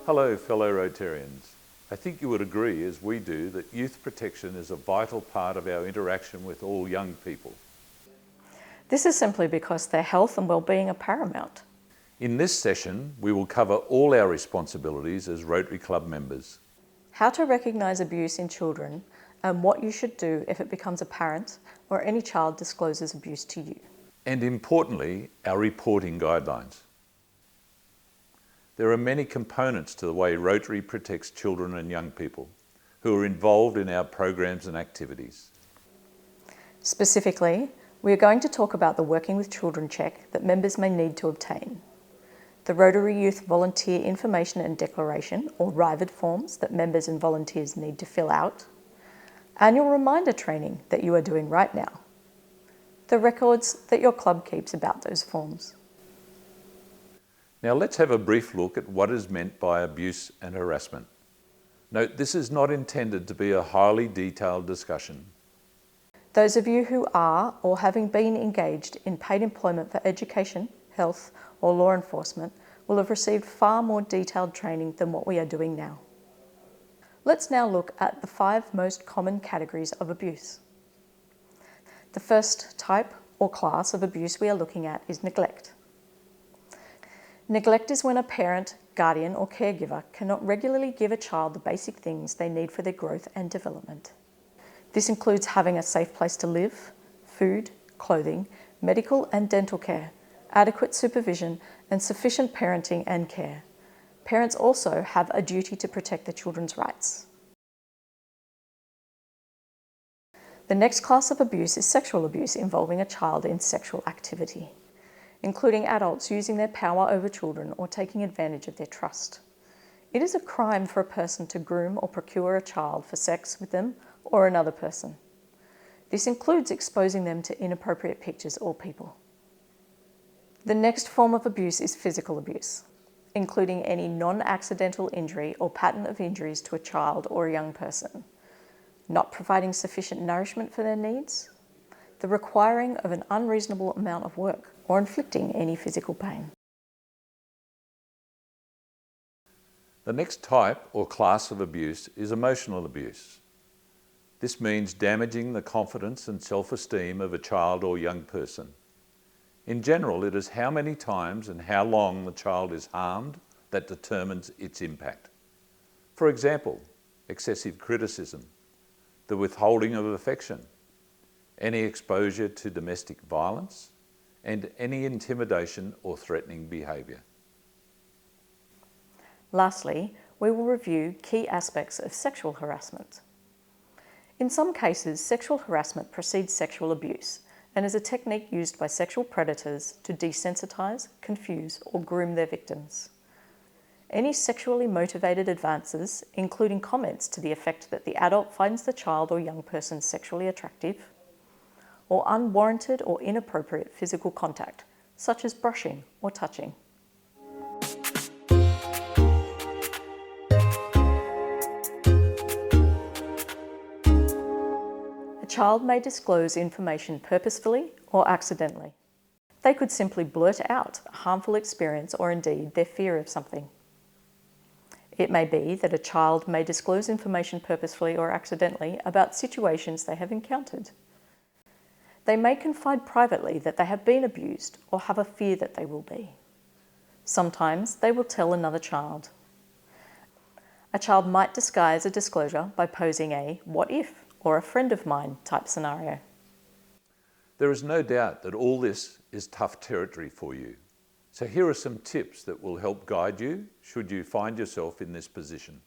Hello fellow Rotarians. I think you would agree, as we do, that youth protection is a vital part of our interaction with all young people. This is simply because their health and well-being are paramount. In this session, we will cover all our responsibilities as Rotary Club members. How to recognise abuse in children and what you should do if it becomes apparent or any child discloses abuse to you. And importantly, our reporting guidelines. There are many components to the way Rotary protects children and young people who are involved in our programs and activities. Specifically, we are going to talk about the Working with Children check that members may need to obtain, the Rotary Youth Volunteer Information and Declaration, or RYVD forms that members and volunteers need to fill out, annual reminder training that you are doing right now, the records that your club keeps about those forms. Now let's have a brief look at what is meant by abuse and harassment. Note, this is not intended to be a highly detailed discussion. Those of you who are or having been engaged in paid employment for education, health or law enforcement will have received far more detailed training than what we are doing now. Let's now look at the 5 most common categories of abuse. The first type or class of abuse we are looking at is neglect. Neglect is when a parent, guardian or caregiver cannot regularly give a child the basic things they need for their growth and development. This includes having a safe place to live, food, clothing, medical and dental care, adequate supervision and sufficient parenting and care. Parents also have a duty to protect their children's rights. The next class of abuse is sexual abuse involving a child in sexual activity, including adults using their power over children or taking advantage of their trust. It is a crime for a person to groom or procure a child for sex with them or another person. This includes exposing them to inappropriate pictures or people. The next form of abuse is physical abuse, including any non-accidental injury or pattern of injuries to a child or a young person, not providing sufficient nourishment for their needs, the requiring of an unreasonable amount of work, or inflicting any physical pain. The next type or class of abuse is emotional abuse. This means damaging the confidence and self-esteem of a child or young person. In general, it is how many times and how long the child is harmed that determines its impact. For example, excessive criticism, the withholding of affection, any exposure to domestic violence, and any intimidation or threatening behaviour. Lastly, we will review key aspects of sexual harassment. In some cases, sexual harassment precedes sexual abuse and is a technique used by sexual predators to desensitize, confuse, or groom their victims. Any sexually motivated advances, including comments to the effect that the adult finds the child or young person sexually attractive, or unwarranted or inappropriate physical contact, such as brushing or touching. A child may disclose information purposefully or accidentally. They could simply blurt out a harmful experience or indeed their fear of something. It may be that a child may disclose information purposefully or accidentally about situations they have encountered. They may confide privately that they have been abused or have a fear that they will be. Sometimes they will tell another child. A child might disguise a disclosure by posing a "what if" or "a friend of mine" type scenario. There is no doubt that all this is tough territory for you. So here are some tips that will help guide you should you find yourself in this position.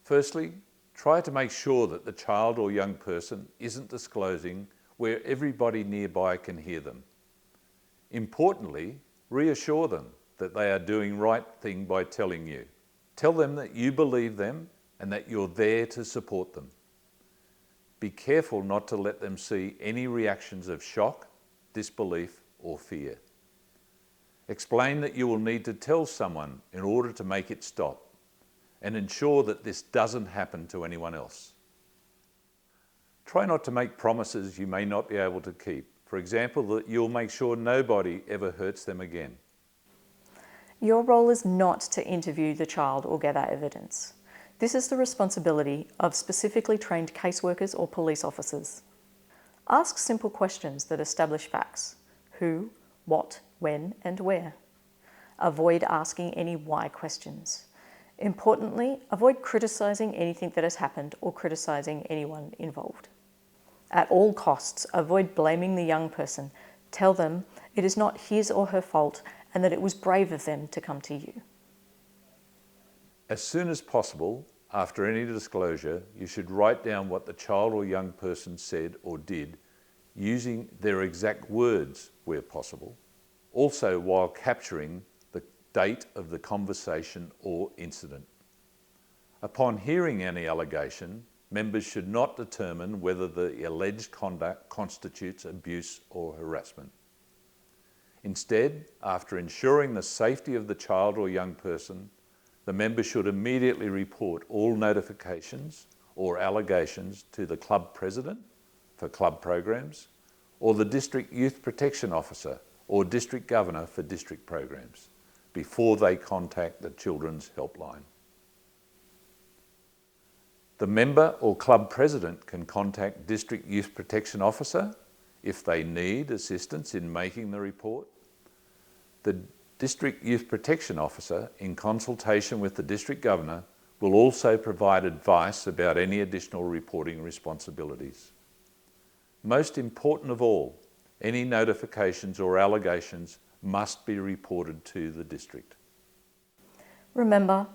Firstly, try to make sure that the child or young person isn't disclosing where everybody nearby can hear them. Importantly, reassure them that they are doing right thing by telling you. Tell them that you believe them and that you're there to support them. Be careful not to let them see any reactions of shock, disbelief, or fear. Explain that you will need to tell someone in order to make it stop, and ensure that this doesn't happen to anyone else. Try not to make promises you may not be able to keep. For example, that you'll make sure nobody ever hurts them again. Your role is not to interview the child or gather evidence. This is the responsibility of specifically trained caseworkers or police officers. Ask simple questions that establish facts: who, what, when, and where. Avoid asking any why questions. Importantly, avoid criticising anything that has happened or criticising anyone involved. At all costs, avoid blaming the young person. Tell them it is not his or her fault and that it was brave of them to come to you. As soon as possible, after any disclosure, you should write down what the child or young person said or did, using their exact words where possible, also while capturing the date of the conversation or incident. Upon hearing any allegation, members should not determine whether the alleged conduct constitutes abuse or harassment. Instead, after ensuring the safety of the child or young person, the member should immediately report all notifications or allegations to the club president for club programs, or the district youth protection officer or district governor for district programs, before they contact the children's helpline. The member or club president can contact district youth protection officer if they need assistance in making the report. The District Youth Protection Officer, in consultation with the District Governor, will also provide advice about any additional reporting responsibilities. Most important of all, any notifications or allegations must be reported to the district. Remember,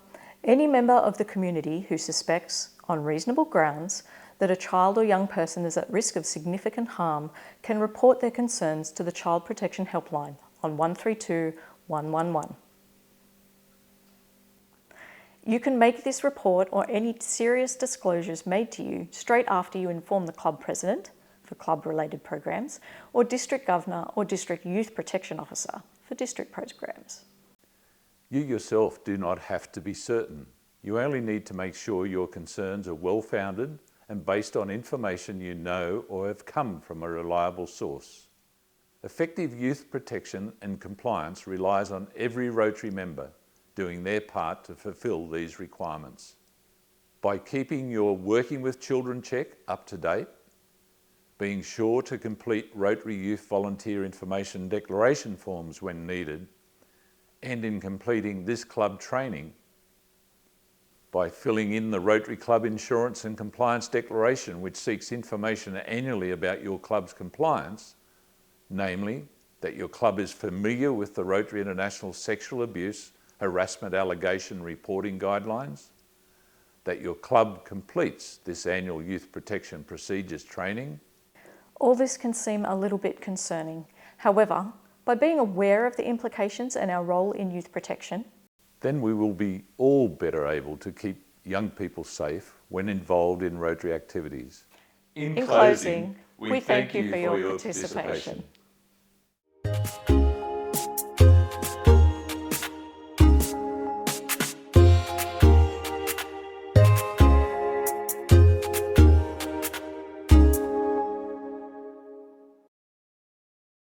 any member of the community who suspects, on reasonable grounds, that a child or young person is at risk of significant harm can report their concerns to the Child Protection Helpline on 132 111. You can make this report or any serious disclosures made to you straight after you inform the club president for club-related programs, or district governor or district youth protection officer for district programs. You yourself do not have to be certain. You only need to make sure your concerns are well-founded and based on information you know or have come from a reliable source. Effective youth protection and compliance relies on every Rotary member doing their part to fulfil these requirements. By keeping your Working with Children check up to date, being sure to complete Rotary Youth Volunteer Information Declaration forms when needed, and in completing this club training, by filling in the Rotary Club Insurance and Compliance Declaration, which seeks information annually about your club's compliance, namely, that your club is familiar with the Rotary International Sexual Abuse Harassment Allegation Reporting Guidelines, that your club completes this annual Youth Protection Procedures training. All this can seem a little bit concerning. However, by being aware of the implications and our role in youth protection, then we will be all better able to keep young people safe when involved in Rotary activities. In closing, we thank you for your participation.